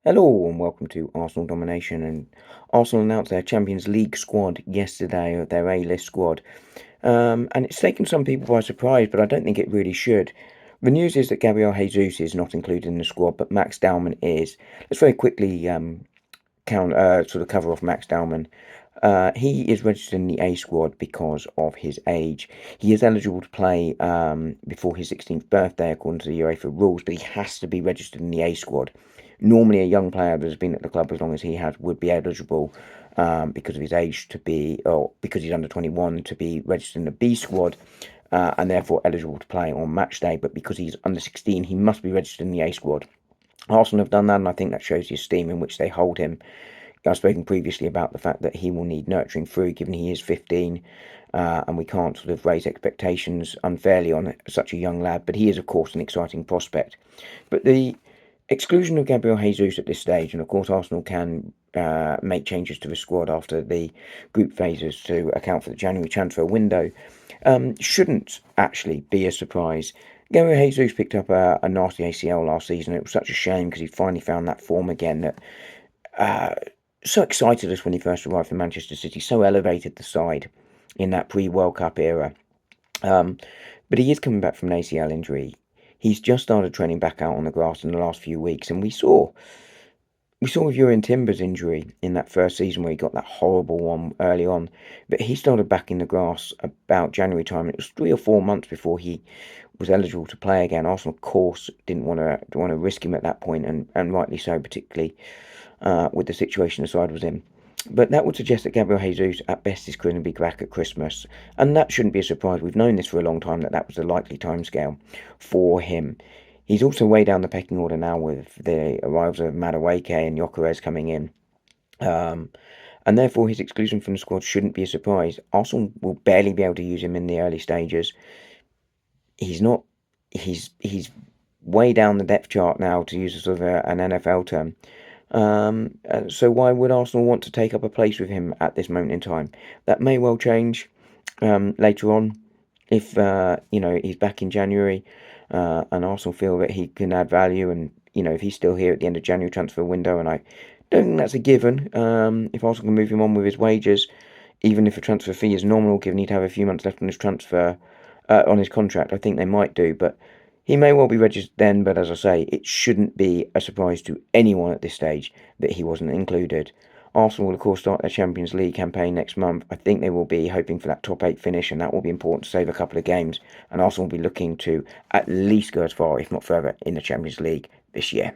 Hello and welcome to Arsenal Domination. And Arsenal announced their Champions League squad yesterday, of their A-list squad. And it's taken some people by surprise, but I don't think it really should. The news is that Gabriel Jesus is not included in the squad, but Max Dowman is. Let's very quickly sort of cover off Max Dowman. He is registered in the A squad because of his age. He is eligible to play before his 16th birthday according to the UEFA rules, but he has to be registered in the A squad. Normally, a young player that has been at the club as long as he has would be eligible because of his age or because he's under 21 to be registered in the B squad. And therefore eligible to play on match day, but because he's under 16, he must be registered in the A squad. Arsenal have done that, and I think that shows the esteem in which they hold him. I've spoken previously about the fact that he will need nurturing through, given he is 15, and we can't sort of raise expectations unfairly on such a young lad. But he is, of course, an exciting prospect. But the exclusion of Gabriel Jesus at this stage, and of course, Arsenal can make changes to the squad after the group phases to account for the January transfer window, shouldn't actually be a surprise. Gabriel Jesus picked up a nasty ACL last season. It was such a shame because he finally found that form again that so excited us when he first arrived in Manchester City, so elevated the side in that pre-World Cup era. But he is coming back from an ACL injury. He's just started training back out on the grass in the last few weeks, and we saw with Jurriën Timber's injury in that first season where he got that horrible one early on, but he started back in the grass about January time. It was 3 or 4 months before he was eligible to play again. Arsenal, of course, didn't want to risk him at that point, and rightly so, particularly with the situation the side was in. But that would suggest that Gabriel Jesus at best is going to be back at Christmas, and that shouldn't be a surprise. We've known this for a long time that was the likely timescale for him. He's also way down the pecking order now with the arrivals of Madueke and Gyökeres coming in. And therefore his exclusion from the squad shouldn't be a surprise. Arsenal will barely be able to use him in the early stages. He's not. He's way down the depth chart now, to use a sort of an NFL term. So why would Arsenal want to take up a place with him at this moment in time? That may well change later on if he's back in January and Arsenal feel that he can add value, and if he's still here at the end of January transfer window, and I don't think that's a given. If Arsenal can move him on with his wages, even if a transfer fee is nominal, given he'd have a few months left on his on his contract, I think they might do, but. He may well be registered then, but as I say, it shouldn't be a surprise to anyone at this stage that he wasn't included. Arsenal will, of course, start their Champions League campaign next month. I think they will be hoping for that top 8 finish, and that will be important to save a couple of games. And Arsenal will be looking to at least go as far, if not further, in the Champions League this year.